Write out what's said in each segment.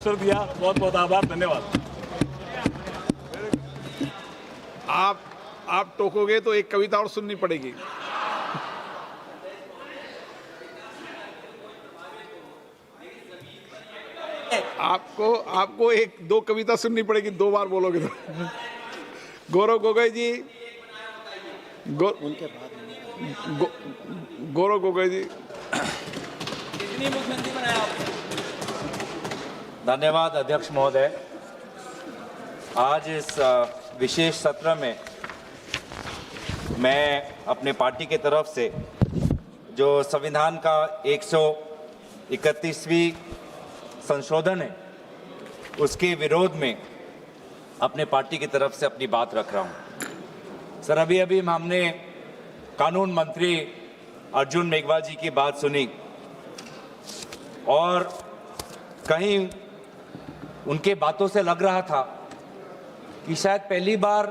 अवसर दिया, बहुत बहुत आभार, धन्यवाद। आप टोकोगे तो एक कविता और सुननी पड़ेगी। आपको एक दो कविता सुननी पड़ेगी, दो बार बोलोगे तो। गौरव गोगोई जी, गौरव गोगोई जी। कितनी मुख्यमंत्री बनाया आपने? धन्यवाद अध्यक्ष महोदय। आज इस विशेष सत्र में मैं अपने पार्टी के तरफ से जो संविधान का 131वीं संशोधन है उसके विरोध में अपने पार्टी की तरफ से अपनी बात रख रहा हूं। सर, अभी हमने कानून मंत्री अर्जुन मेघवाल जी की बात सुनी और कहीं उनके बातों से लग रहा था कि शायद पहली बार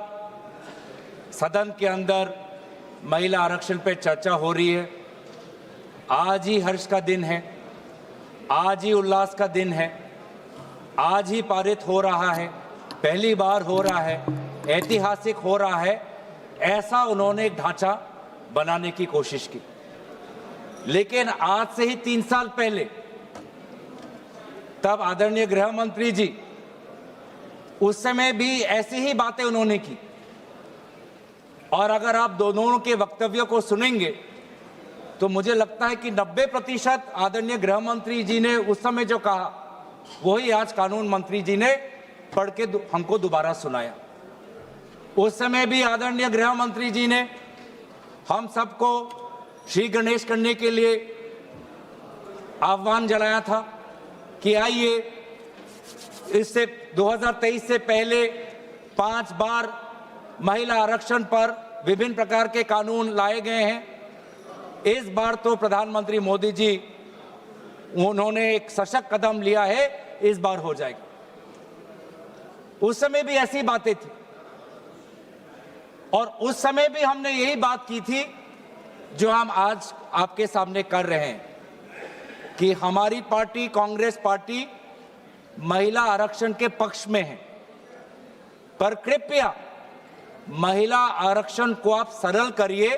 सदन के अंदर महिला आरक्षण पर चर्चा हो रही है। आज ही हर्ष का दिन है, आज ही उल्लास का दिन है, आज ही पारित हो रहा है, पहली बार हो रहा है, ऐतिहासिक हो रहा है, ऐसा उन्होंने एक ढांचा बनाने की कोशिश की। लेकिन आज से ही 3 साल पहले तब आदरणीय गृह मंत्री जी, उस समय भी ऐसी ही बातें उन्होंने की। और अगर आप दोनों के वक्तव्यों को सुनेंगे तो मुझे लगता है कि 90% आदरणीय गृह मंत्री जी ने उस समय जो कहा वही आज कानून मंत्री जी ने पढ़ के हमको दोबारा सुनाया। उस समय भी आदरणीय गृह मंत्री जी ने हम सबको श्री गणेश करने के लिए आह्वान जलाया था कि आइए, इससे 2023 से पहले 5 बार महिला आरक्षण पर विभिन्न प्रकार के कानून लाए गए हैं। इस बार तो प्रधानमंत्री मोदी जी उन्होंने एक सशक्त कदम लिया है, इस बार हो जाएगा। उस समय भी ऐसी बातें थी और उस समय भी हमने यही बात की थी जो हम आज आपके सामने कर रहे हैं कि हमारी पार्टी कांग्रेस पार्टी महिला आरक्षण के पक्ष में है, पर कृपया महिला आरक्षण को आप सरल करिए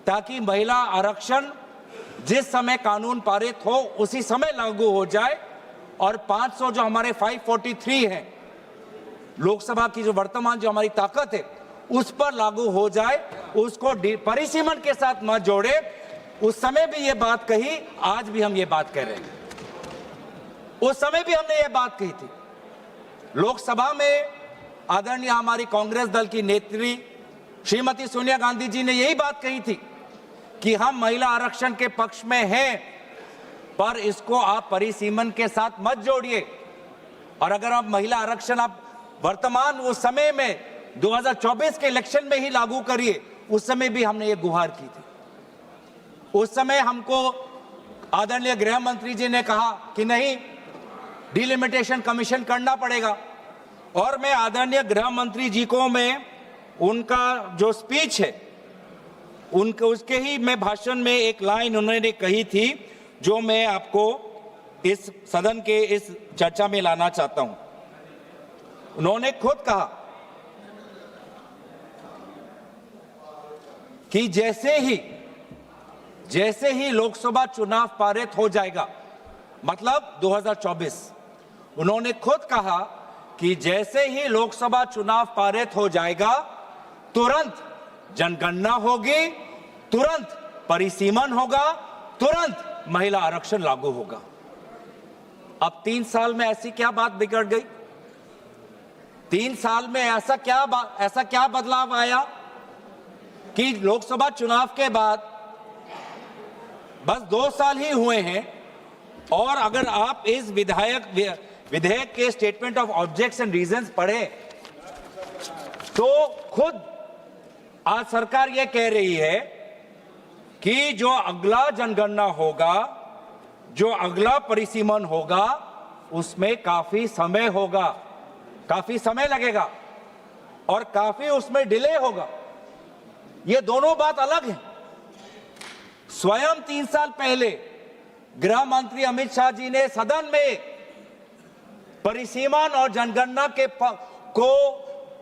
ताकि महिला आरक्षण जिस समय कानून पारित हो उसी समय लागू हो जाए और 500 जो हमारे 543 है लोकसभा की जो वर्तमान जो हमारी ताकत है उस पर लागू हो जाए, उसको परिसीमन के साथ मत जोड़े। उस समय भी ये बात कही, आज भी हम ये बात कह रहे हैं। उस समय भी हमने ये बात कही थी। लोकसभा में आदरणीय हमारी कांग्रेस दल की नेत्री श्रीमती सोनिया गांधी जी ने यही बात कही थी कि हम महिला आरक्षण के पक्ष में हैं, पर इसको आप परिसीमन के साथ मत जोड़िए। और अगर आप महिला आरक्षण आप वर्तमान उस समय में 2024 के इलेक्शन में ही लागू करिए, उस समय भी हमने ये गुहार की थी। उस समय हमको आदरणीय गृह मंत्री जी ने कहा कि नहीं, डिलिमिटेशन कमीशन करना पड़ेगा। और मैं आदरणीय गृह मंत्री जी को मैं उनका जो स्पीच है उनके उसके ही मैं भाषण में एक लाइन उन्होंने कही थी जो मैं आपको इस सदन के इस चर्चा में लाना चाहता हूं। उन्होंने खुद कहा कि जैसे ही लोकसभा चुनाव पारित हो जाएगा, मतलब 2024, उन्होंने खुद कहा कि जैसे ही लोकसभा चुनाव पारित हो जाएगा तुरंत जनगणना होगी, तुरंत परिसीमन होगा, तुरंत महिला आरक्षण लागू होगा। अब 3 साल में ऐसी क्या बात बिगड़ गई? 3 साल में ऐसा क्या बदलाव आया कि लोकसभा चुनाव के बाद बस 2 साल ही हुए हैं और अगर आप इस विधेयक के statement of objects and reasons पढ़ें तो खुद आज सरकार यह कह रही है कि जो अगला जनगणना होगा, जो अगला परिसीमन होगा, उसमें काफी समय होगा, काफी समय लगेगा और काफी उसमें डिले होगा। ये दोनों बात अलग है। स्वयं 3 साल पहले गृह मंत्री अमित शाह जी ने सदन में परिसीमन और जनगणना को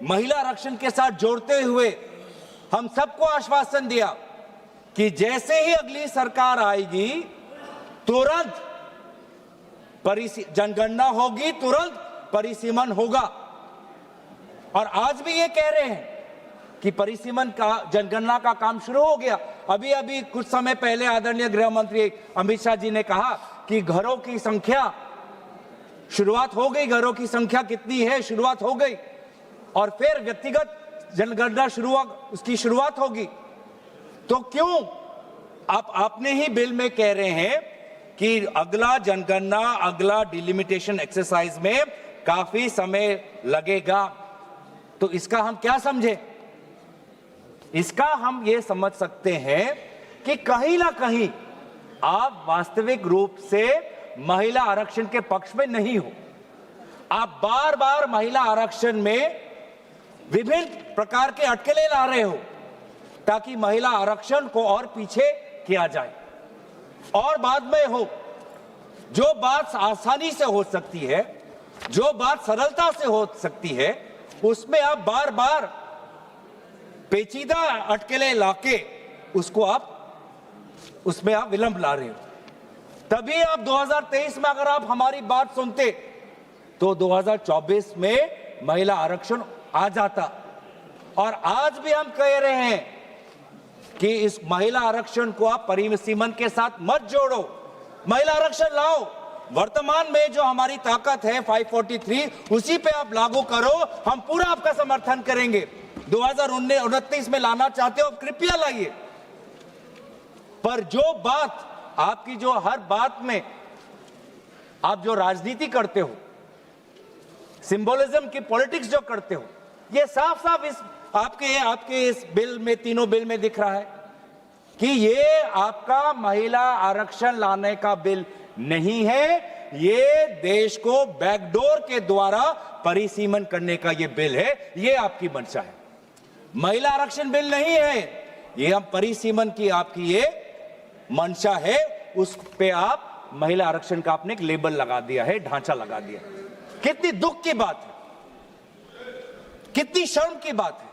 महिला आरक्षण के साथ जोड़ते हुए हम सबको आश्वासन दिया कि जैसे ही अगली सरकार आएगी तुरंत जनगणना होगी, तुरंत परिसीमन होगा। और आज भी ये कह रहे हैं कि परिसीमन का, जनगणना का काम शुरू हो गया। अभी कुछ समय पहले आदरणीय गृह मंत्री अमित शाह जी ने कहा कि घरों की संख्या शुरुआत हो गई, घरों की संख्या कितनी है शुरुआत हो गई, और फिर व्यक्तिगत जनगणना उसकी शुरुआत होगी। तो क्यों आपने ही बिल में कह रहे हैं कि अगला जनगणना, अगला डिलिमिटेशन एक्सरसाइज में काफी समय लगेगा? तो इसका हम क्या समझे? इसका हम ये समझ सकते हैं कि कहीं ना कहीं आप वास्तविक रूप से महिला आरक्षण के पक्ष में नहीं हो। आप बार बार महिला आरक्षण में विभिन्न प्रकार के अटकलें ला रहे हो ताकि महिला आरक्षण को और पीछे किया जाए। और बाद में हो, जो बात आसानी से हो सकती है, जो बात सरलता से हो सकती है, उसमें आप बार बार पेचीदा अटकलें लाके उसमें आप विलंब ला रहे हो। तभी आप 2023 में अगर आप हमारी बात सुनते तो 2024 में महिला आरक्षण आ जाता। और आज भी हम कह रहे हैं कि इस महिला आरक्षण को आप परिसीमन के साथ मत जोड़ो, महिला आरक्षण लाओ। वर्तमान में जो हमारी ताकत है 543, उसी पे आप लागू करो, हम पूरा आपका समर्थन करेंगे। 2029 में लाना चाहते हो, कृपया लाइए। पर जो बात आपकी, जो हर बात में आप जो राजनीति करते हो, सिंबोलिज्म की पॉलिटिक्स जो करते हो, ये साफ साफ इस आपके इस बिल में, तीनों बिल में दिख रहा है कि ये आपका महिला आरक्षण लाने का बिल नहीं है, ये देश को बैकडोर के द्वारा परिसीमन करने का ये बिल है। ये आपकी मंशा है, महिला आरक्षण बिल नहीं है ये। हम परिसीमन की आपकी ये मंशा है, उस पे आप महिला आरक्षण का आपने एक लेबल लगा दिया है, ढांचा लगा दिया। कितनी दुख की बात है, कितनी शर्म की बात है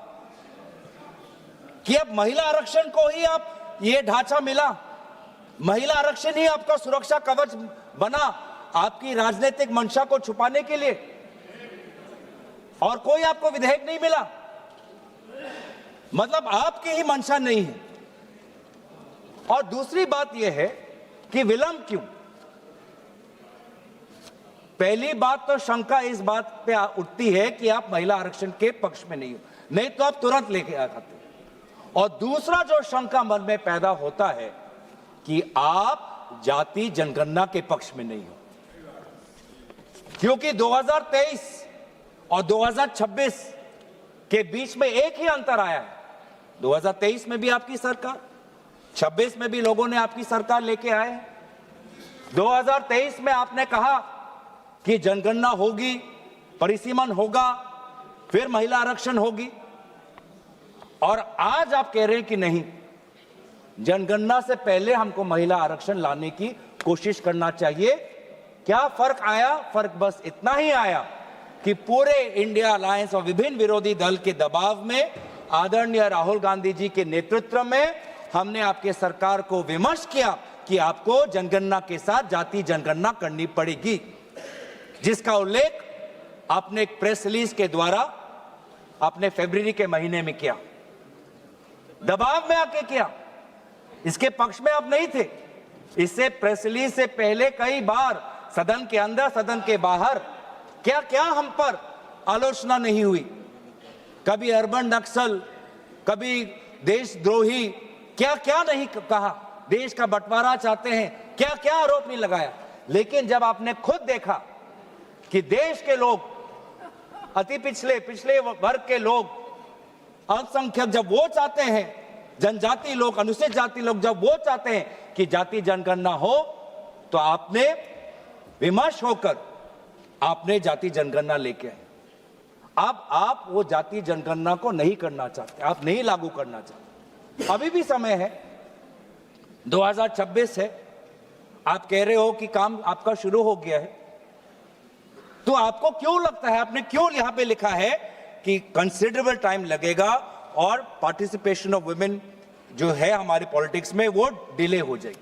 कि अब महिला आरक्षण को ही आप ये ढांचा मिला, महिला आरक्षण ही आपका सुरक्षा कवच बना आपकी राजनीतिक मंशा को छुपाने के लिए, और कोई आपको विधेयक नहीं मिला। मतलब आपकी ही मंशा नहीं है। और दूसरी बात यह है कि विलंब क्यों? पहली बात तो शंका इस बात पे उठती है कि आप महिला आरक्षण के पक्ष में नहीं हो, नहीं तो आप तुरंत लेके आ जाते। और दूसरा जो शंका मन में पैदा होता है कि आप जाति जनगणना के पक्ष में नहीं हो, क्योंकि 2023 और 2026 के बीच में एक ही अंतर आया है। 2023 में भी आपकी सरकार, 26 में भी लोगों ने आपकी सरकार लेके आए हैं। 2023 में आपने कहा कि जनगणना होगी, परिसीमन होगा, फिर महिला आरक्षण होगी, और आज आप कह रहे हैं कि नहीं, जनगणना से पहले हमको महिला आरक्षण लाने की कोशिश करना चाहिए। क्या फर्क आया? फर्क बस इतना ही आया कि पूरे इंडिया अलायंस और विभिन्न विरोधी दल के दबाव में, आदरणीय राहुल गांधी जी के नेतृत्व में, हमने आपके सरकार को विमर्श किया कि आपको जनगणना के साथ जाति जनगणना करनी पड़ेगी, जिसका उल्लेख आपने एक प्रेस रिलीज के द्वारा आपने फरवरी के महीने में किया, दबाव में आके किया। इसके पक्ष में आप नहीं थे। इससे प्रेस रिलीज से पहले कई बार सदन के अंदर, सदन के बाहर क्या क्या हम पर आलोचना नहीं हुई। कभी अर्बन नक्सल, कभी देशद्रोही, क्या क्या नहीं कहा, देश का बंटवारा चाहते हैं, क्या क्या आरोप नहीं लगाया। लेकिन जब आपने खुद देखा कि देश के लोग, अति पिछले वर्ग के लोग, अल्पसंख्यक जब वो चाहते हैं, जनजाति लोग, अनुसूचित जाति लोग जब वो चाहते हैं कि जाति जनगणना हो, तो आपने विमर्श होकर आपने जाति जनगणना लेके आए। अब आप वो जाति जनगणना को नहीं करना चाहते, आप नहीं लागू करना चाहते। अभी भी समय है, 2026 है, आप कह रहे हो कि काम आपका शुरू हो गया है। तो आपको क्यों लगता है, आपने क्यों यहां पे लिखा है कि कंसिडरेबल टाइम लगेगा और पार्टिसिपेशन ऑफ वुमेन जो है हमारे पॉलिटिक्स में वो डिले हो जाएगी?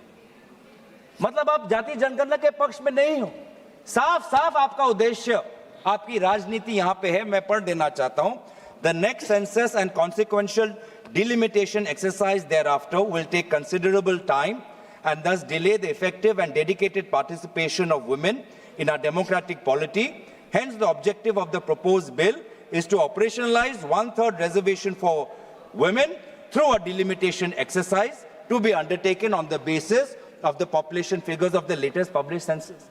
मतलब आप जाति जनगणना के पक्ष में नहीं हो। साफ साफ आपका उद्देश्य, आपकी राजनीति यहां पे है। मैं पढ़ देना चाहता हूं। The next census and consequential delimitation exercise thereafter will take considerable time and thus delay the effective and dedicated participation of women in our democratic polity. Hence, the objective of the proposed bill is to operationalize 1/3 reservation for women through a delimitation exercise to be undertaken on the basis of the population figures of the latest published census.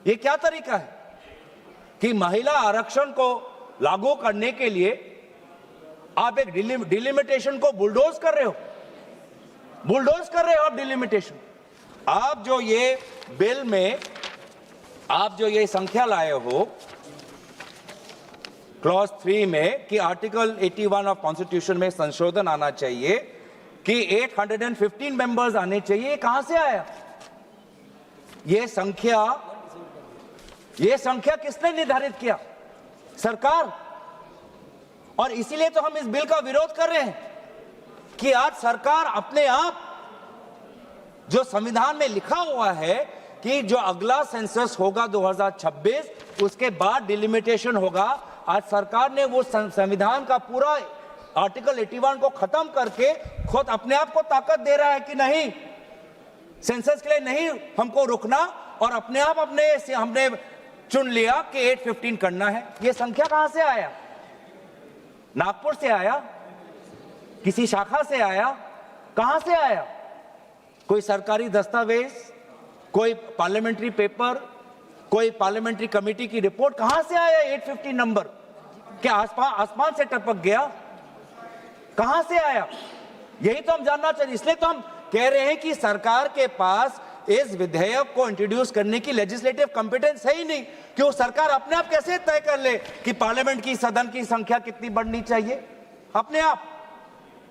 ये क्या तरीका है कि महिला आरक्षण को लागू करने के लिए आप एक डिलिमिटेशन को बुलडोज कर रहे हो? बुलडोज कर रहे हो आप डिलिमिटेशन। आप जो ये बिल में आप जो ये संख्या लाए हो क्लॉज 3 में कि आर्टिकल 81 ऑफ कॉन्स्टिट्यूशन में संशोधन आना चाहिए कि 815 मेंबर्स आने चाहिए, कहां से आया ये संख्या किसने निर्धारित किया? सरकार। और इसीलिए तो हम इस बिल का विरोध कर रहे हैं कि आज सरकार अपने आप, जो संविधान में लिखा हुआ है कि जो अगला सेंसस होगा 2026, उसके बाद डिलिमिटेशन होगा, आज सरकार ने वो संविधान का पूरा आर्टिकल 81 को खत्म करके खुद अपने आप को ताकत दे रहा है कि नहीं, सेंसस के लिए नहीं हमको रुकना, और अपने आप हमने चुन लिया कि 815 करना है। ये संख्या कहां से आया? नागपुर से आया? किसी शाखा से आया? कहां से आया? कोई सरकारी दस्तावेज, कोई पार्लियामेंट्री पेपर, कोई पार्लियामेंट्री कमेटी की रिपोर्ट, कहां से आया 815 नंबर? क्या आसमान से टपक गया? कहां से आया? यही तो हम जानना चाहिए। इसलिए तो हम कह रहे हैं कि सरकार के पास इस विधेयक को इंट्रोड्यूस करने की लेजिस्लेटिव कॉम्पिटेंस है ही नहीं कि वो सरकार अपने आप कैसे तय कर ले कि पार्लियामेंट की सदन की संख्या कितनी बढ़नी चाहिए अपने आप,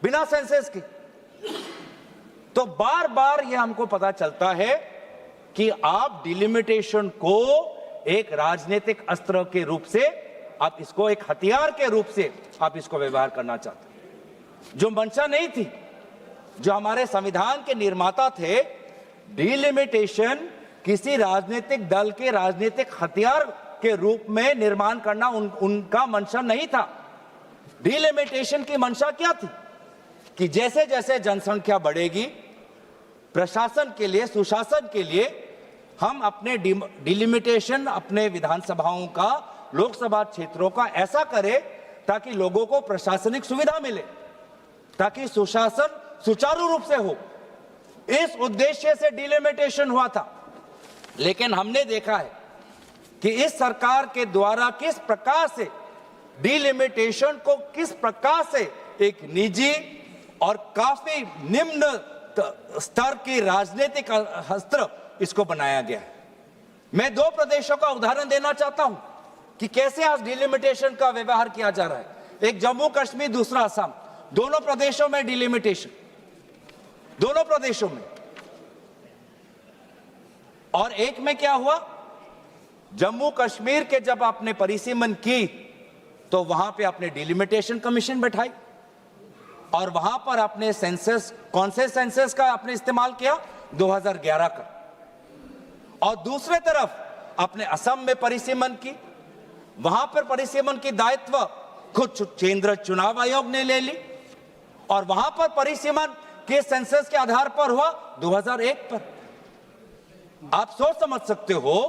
बिना सेंसस की। तो बार बार ये हमको पता चलता है कि आप डिलिमिटेशन को एक राजनीतिक अस्त्र के रूप से, आप इसको एक हथियार के रूप से आप इसको व्यवहार करना चाहते हैं, जो मंशा नहीं थी। जो हमारे संविधान के निर्माता थे, डिलिमिटेशन किसी राजनीतिक दल के राजनीतिक हथियार के रूप में निर्माण करना उनका मंशा नहीं था। डिलिमिटेशन की मंशा क्या थी कि जैसे जैसे जनसंख्या बढ़ेगी, प्रशासन के लिए, सुशासन के लिए हम अपने डिलिमिटेशन अपने विधानसभाओं का, लोकसभा क्षेत्रों का ऐसा करें ताकि लोगों को प्रशासनिक सुविधा मिले, ताकि सुशासन सुचारू रूप से हो। इस उद्देश्य से डिलिमिटेशन हुआ था। लेकिन हमने देखा है कि इस सरकार के द्वारा किस प्रकार से डिलिमिटेशन को, किस प्रकार से एक निजी और काफी निम्न स्तर की राजनीतिक अस्त्र इसको बनाया गया है। मैं 2 प्रदेशों का उदाहरण देना चाहता हूं कि कैसे आज डिलिमिटेशन का व्यवहार किया जा रहा है। एक जम्मू कश्मीर, दूसरा असम, दोनों प्रदेशों में डिलिमिटेशन, दोनों प्रदेशों में। और एक में क्या हुआ, जम्मू कश्मीर के जब आपने परिसीमन की तो वहां पे आपने डिलिमिटेशन कमीशन बैठाई और वहां पर आपने सेंसस, कौन से सेंसस का आपने इस्तेमाल किया? 2011 का। और दूसरे तरफ आपने असम में परिसीमन की, वहां पर परिसीमन की दायित्व खुद केंद्र चुनाव आयोग ने ले ली और वहां पर परिसीमन के सेंसस के आधार पर हुआ 2001 पर। आप सोच समझ सकते हो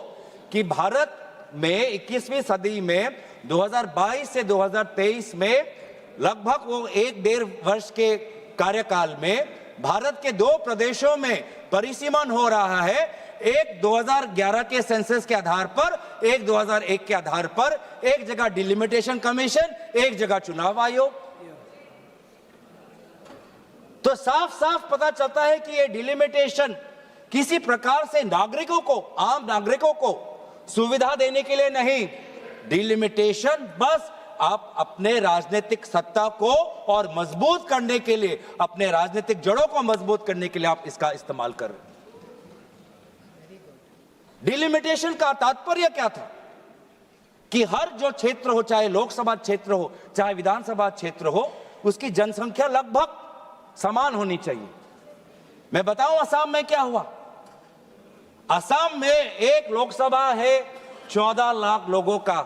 कि भारत में 21वीं सदी में 2022 से 2023 में लगभग वो 1-1.5 वर्ष के कार्यकाल में भारत के 2 प्रदेशों में परिसीमन हो रहा है। एक 2011 के सेंसस के आधार पर, एक 2001 के आधार पर, एक जगह डिलिमिटेशन कमीशन, एक जगह चुनाव आयोग। तो साफ साफ पता चलता है कि ये डिलिमिटेशन किसी प्रकार से नागरिकों को, आम नागरिकों को सुविधा देने के लिए नहीं, डिलिमिटेशन बस आप अपने राजनीतिक सत्ता को और मजबूत करने के लिए, अपने राजनीतिक जड़ों को मजबूत करने के लिए आप इसका इस्तेमाल कर रहे हैं। डिलिमिटेशन का तात्पर्य क्या था कि हर जो क्षेत्र हो, चाहे लोकसभा क्षेत्र हो चाहे विधानसभा क्षेत्र हो, उसकी जनसंख्या लगभग समान होनी चाहिए। मैं बताऊं असम में क्या हुआ। असम में एक लोकसभा है 14 लाख लोगों का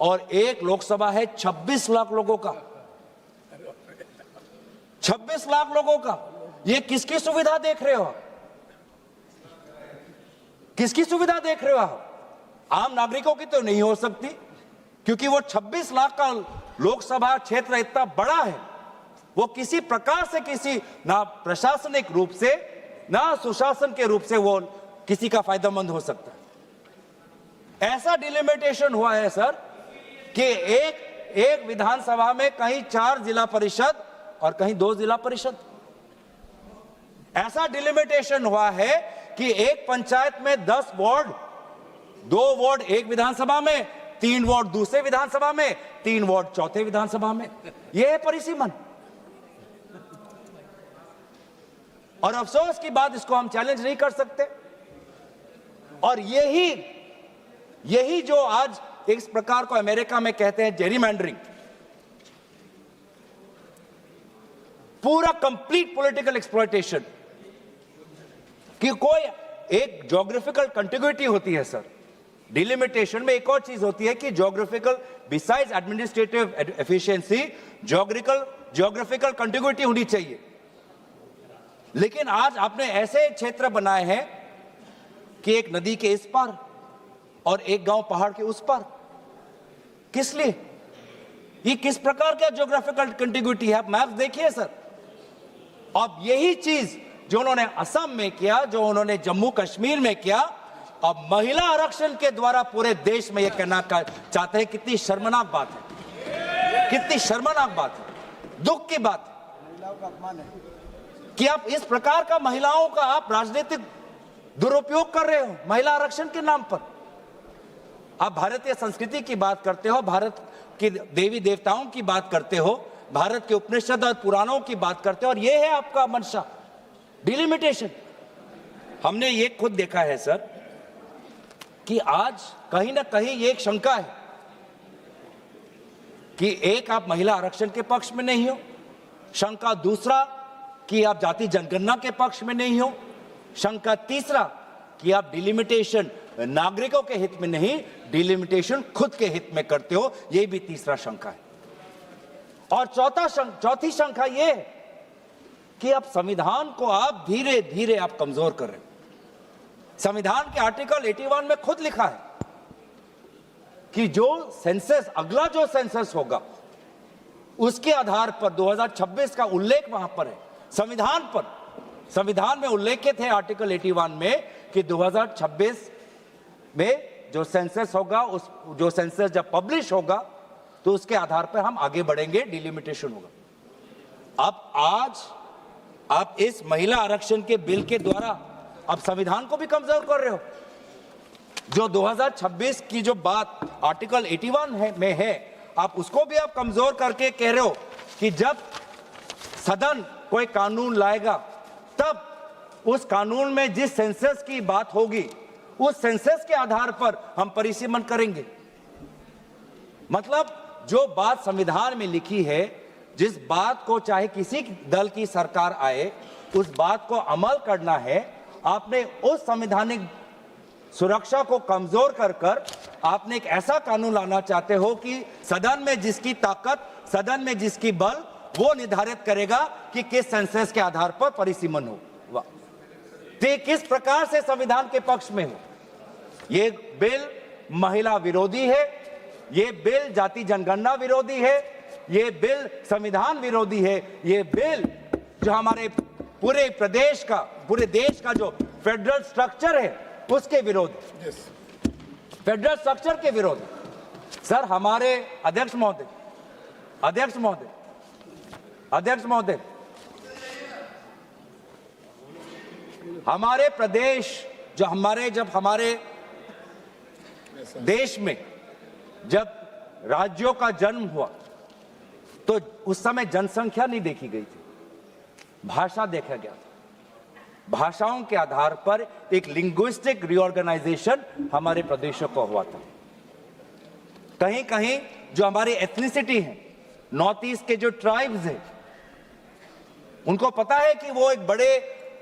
और एक लोकसभा है 26 लाख लोगों का। 26 लाख लोगों का। ये किसकी सुविधा देख रहे हो? किसकी सुविधा देख रहे हो आप? आम नागरिकों की तो नहीं हो सकती, क्योंकि वो 26 लाख का लोकसभा क्षेत्र इतना बड़ा है, वो किसी प्रकार से किसी ना प्रशासनिक रूप से ना सुशासन के रूप से वो किसी का फायदेमंद हो सकता है। ऐसा डिलिमिटेशन हुआ है सर कि एक विधानसभा में कहीं 4 जिला परिषद और कहीं 2 जिला परिषद। ऐसा डिलिमिटेशन हुआ है कि एक पंचायत में 10 वार्ड, 2 वार्ड एक विधानसभा में, 3 वार्ड दूसरे विधानसभा में, 3 वार्ड चौथे विधानसभा में। यह है परिसीमन। और अफसोस की बात, इसको हम चैलेंज नहीं कर सकते। और यही जो आज इस प्रकार को अमेरिका में कहते हैं जेरीमैंडरिंग, पूरा कंप्लीट पॉलिटिकल एक्सप्लॉयटेशन, कि कोई एक ज्योग्राफिकल कंटिग्यूटी होती है सर। डिलिमिटेशन में एक और चीज होती है कि geographical, besides administrative efficiency, geographical contiguity होनी चाहिए। लेकिन आज आपने ऐसे क्षेत्र बनाए हैं कि एक नदी के इस पार और एक गांव पहाड़ के उस पार। किस लिए? ये किस प्रकार का ज्योग्राफिकल कंटिग्यूटी है? आप मैप देखिए सर। अब यही चीज जो उन्होंने असम में किया, जो उन्होंने जम्मू कश्मीर में किया, अब महिला आरक्षण के द्वारा पूरे देश में यह कहना चाहते हैं। कितनी शर्मनाक बात है, कितनी शर्मनाक बात है, दुख की बात है कि आप इस प्रकार का महिलाओं का आप राजनीतिक दुरुपयोग कर रहे हो महिला आरक्षण के नाम पर। आप भारतीय संस्कृति की बात करते हो, भारत की देवी देवताओं की बात करते हो, भारत के उपनिषद और पुराणों की बात करते हो, और यह है आपका मंशा, डिलिमिटेशन। हमने ये खुद देखा है सर कि आज कहीं ना कहीं ये एक शंका है कि एक, आप महिला आरक्षण के पक्ष में नहीं हो। शंका दूसरा कि आप जाति जनगणना के पक्ष में नहीं हो। शंका तीसरा कि आप डिलिमिटेशन नागरिकों के हित में नहीं, डिलिमिटेशन खुद के हित में करते हो। यह भी तीसरा शंका है। और चौथी शंका यह है कि आप संविधान को आप धीरे धीरे आप कमजोर कर रहे हो। संविधान के आर्टिकल 81 में खुद लिखा है कि जो सेंसस, अगला जो सेंसस होगा, उसके आधार पर 2026 का उल्लेख वहां पर है संविधान पर। संविधान में उल्लेखित है आर्टिकल 81 में कि 2026 में जो सेंसस होगा, उस जो सेंसस जब पब्लिश होगा तो उसके आधार पर हम आगे बढ़ेंगे, डिलिमिटेशन होगा। अब आज आप इस महिला आरक्षण के बिल के द्वारा आप संविधान को भी कमजोर कर रहे हो। जो 2026 की जो बात आर्टिकल 81 में है, आप उसको भी आप कमजोर करके कह रहे हो कि जब सदन कोई कानून लाएगा तब उस कानून में जिस सेंसस की बात होगी उस सेंसस के आधार पर हम परिसीमन करेंगे। मतलब जो बात संविधान में लिखी है, जिस बात को चाहे किसी दल की सरकार आए, उस बात को अमल करना है। आपने उस संवैधानिक सुरक्षा को कमजोर कर आपने एक ऐसा कानून लाना चाहते हो कि सदन में जिसकी ताकत, सदन में जिसकी बल, वो निर्धारित करेगा कि किस सेंसस के आधार पर परिसीमन हो। वाह, तो किस प्रकार से संविधान के पक्ष में हो? ये बिल महिला विरोधी है, ये बिल जाति जनगणना विरोधी है, ये बिल संविधान विरोधी है, ये बिल जो हमारे पूरे प्रदेश का, पूरे देश का जो फेडरल स्ट्रक्चर है उसके विरोध, फेडरल स्ट्रक्चर के विरोध। सर, हमारे अध्यक्ष महोदय, हमारे प्रदेश जब हमारे देश में जब राज्यों का जन्म हुआ तो उस समय जनसंख्या नहीं देखी गई थी, भाषा देखा गया था। भाषाओं के आधार पर एक लिंग्विस्टिक रीऑर्गेनाइजेशन हमारे प्रदेशों को हुआ था। कहीं कहीं जो हमारी एथनिसिटी है, नॉर्थ ईस्ट के जो ट्राइब्स हैं, उनको पता है कि वो एक बड़े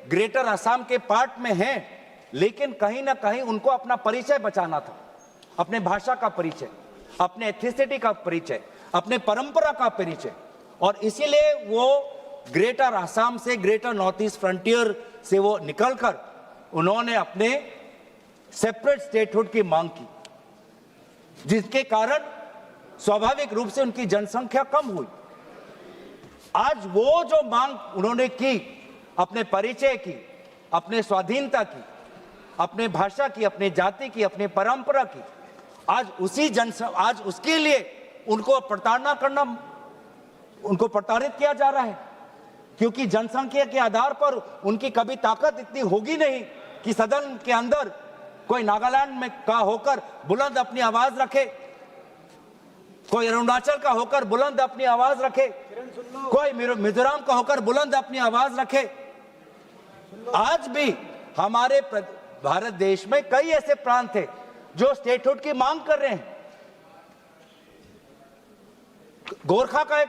ग्रेटर असम के पार्ट में हैं, लेकिन कहीं ना कहीं उनको अपना परिचय बचाना था, अपने भाषा का परिचय, अपने एथनिसिटी का परिचय, अपने परंपरा का परिचय, और इसीलिए वो ग्रेटर असम से, ग्रेटर नॉर्थ ईस्ट फ्रंटियर से वो निकलकर उन्होंने अपने सेपरेट स्टेटहुड की मांग की, जिसके कारण स्वाभाविक रूप से उनकी जनसंख्या कम हुई। आज वो जो मांग उन्होंने की, अपने परिचय की, अपने स्वाधीनता की, अपने भाषा की, अपने जाति की, अपने परंपरा की, आज उसके लिए उनको प्रताड़ित किया जा रहा है, क्योंकि जनसंख्या के आधार पर उनकी कभी ताकत इतनी होगी नहीं कि सदन के अंदर कोई नागालैंड में का होकर बुलंद अपनी आवाज रखे, कोई अरुणाचल का होकर बुलंद अपनी आवाज रखे, कोई मिजोरम का होकर बुलंद अपनी आवाज रखे। आज भी हमारे भारत देश में कई ऐसे प्रांत हैं जो स्टेटहुड की मांग कर रहे हैं। गोरखा का एक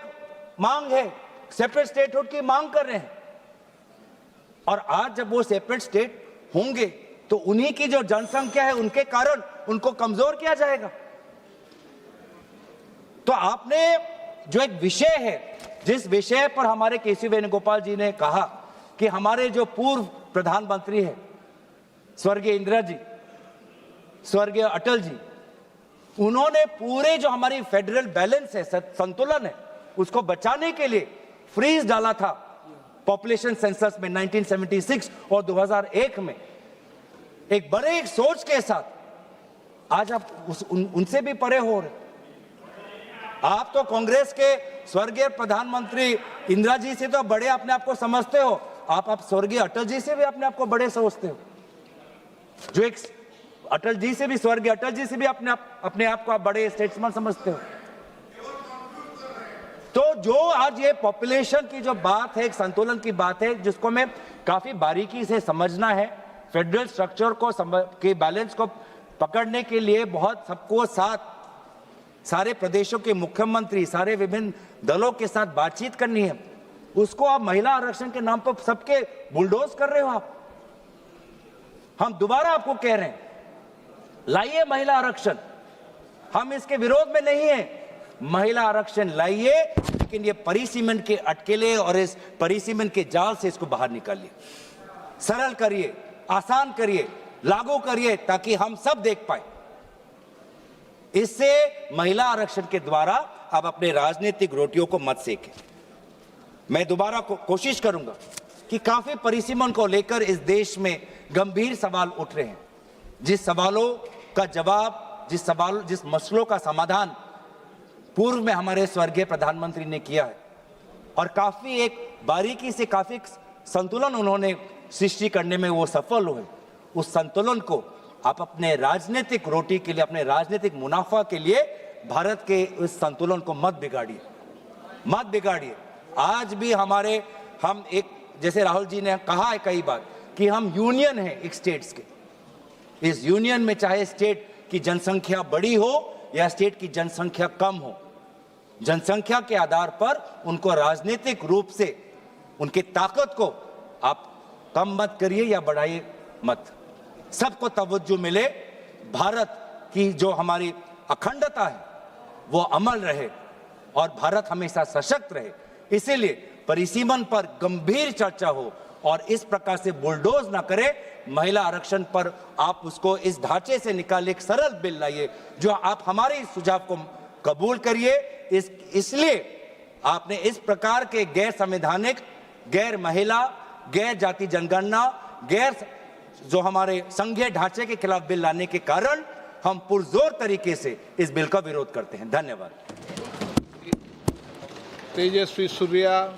मांग है, सेपरेट स्टेटहुड की मांग कर रहे हैं, और आज जब वो सेपरेट स्टेट होंगे तो उन्हीं की जो जनसंख्या है उनके कारण उनको कमजोर किया जाएगा। तो आपने जो एक विषय है, जिस विषय पर हमारे केसी वेणुगोपाल जी ने कहा कि हमारे जो पूर्व प्रधानमंत्री हैं स्वर्गीय इंदिरा जी, स्वर्गीय अटल जी, उन्होंने पूरे जो हमारी फेडरल बैलेंस है, संतुलन है, उसको बचाने के लिए फ्रीज डाला था पॉपुलेशन सेंसस में 1976 और 2001 में, एक बड़े एक सोच के साथ। आज आप उनसे भी परे हो रहे। आप तो कांग्रेस के स्वर्गीय प्रधानमंत्री इंदिरा जी से तो बड़े अपने आप को समझते हो, आप स्वर्गीय अटल जी से भी अपने आप को बड़े समझते हो, जो एक अटल जी से भी, स्वर्गीय अटल जी से भी अपने आप को आप बड़े स्टेट्समैन समझते हो। तो जो आज ये पॉपुलेशन की जो बात है, एक संतुलन की बात है, जिसको मैं काफी बारीकी से समझना है, फेडरल स्ट्रक्चर को के बैलेंस को पकड़ने के लिए बहुत सबको साथ, सारे प्रदेशों के मुख्यमंत्री, सारे विभिन्न दलों के साथ बातचीत करनी है। उसको आप महिला आरक्षण के नाम पर सबके बुलडोज कर रहे हो आप। हम दोबारा आपको कह रहे हैं, लाइए महिला आरक्षण, हम इसके विरोध में नहीं है, महिला आरक्षण लाइए, लेकिन ये परिसीमन के अटकेले और इस परिसीमन के जाल से इसको बाहर निकालिए, सरल करिए, आसान करिए, लागू करिए, ताकि हम सब देख पाए। इससे महिला आरक्षण के द्वारा आप अपने राजनीतिक रोटियों को मत सेकें। मैं दोबारा कोशिश करूंगा कि काफी परिसीमन को लेकर इस देश में गंभीर सवाल उठ रहे हैं, जिस सवालों का जवाब, जिस मसलों का समाधान पूर्व में हमारे स्वर्गीय प्रधानमंत्री ने किया है, और काफी एक बारीकी से काफी संतुलन उन्होंने सृष्टि करने में वो सफल हुए। उस संतुलन को आप अपने राजनीतिक रोटी के लिए, अपने राजनीतिक मुनाफा के लिए भारत के उस संतुलन को मत बिगाड़िए। आज भी हम एक, जैसे राहुल जी ने कहा है कई बार कि हम यूनियन है एक स्टेट्स के, इस यूनियन में चाहे स्टेट की जनसंख्या बड़ी हो या स्टेट की जनसंख्या कम हो, जनसंख्या के आधार पर उनको राजनीतिक रूप से उनकी ताकत को आप कम मत करिए या बढ़ाइए मत, सबको तवज्जो मिले, भारत की जो हमारी अखंडता है वो अमल रहे और भारत हमेशा सशक्त रहे। इसीलिए परिसीमन पर गंभीर चर्चा हो और इस प्रकार से बुलडोज ना करे। महिला आरक्षण पर आप उसको इस ढांचे से निकाले, एक सरल बिल लाइए, जो आप हमारे इस सुझाव को कबूल करिए। इसलिए आपने इस प्रकार के गैर संवैधानिक, गैर महिला, गैर जाति जनगणना, गैर जो हमारे संघीय ढांचे के खिलाफ बिल लाने के कारण हम पुरजोर तरीके से इस बिल का विरोध करते हैं। धन्यवाद। तेजस्वी सूर्या।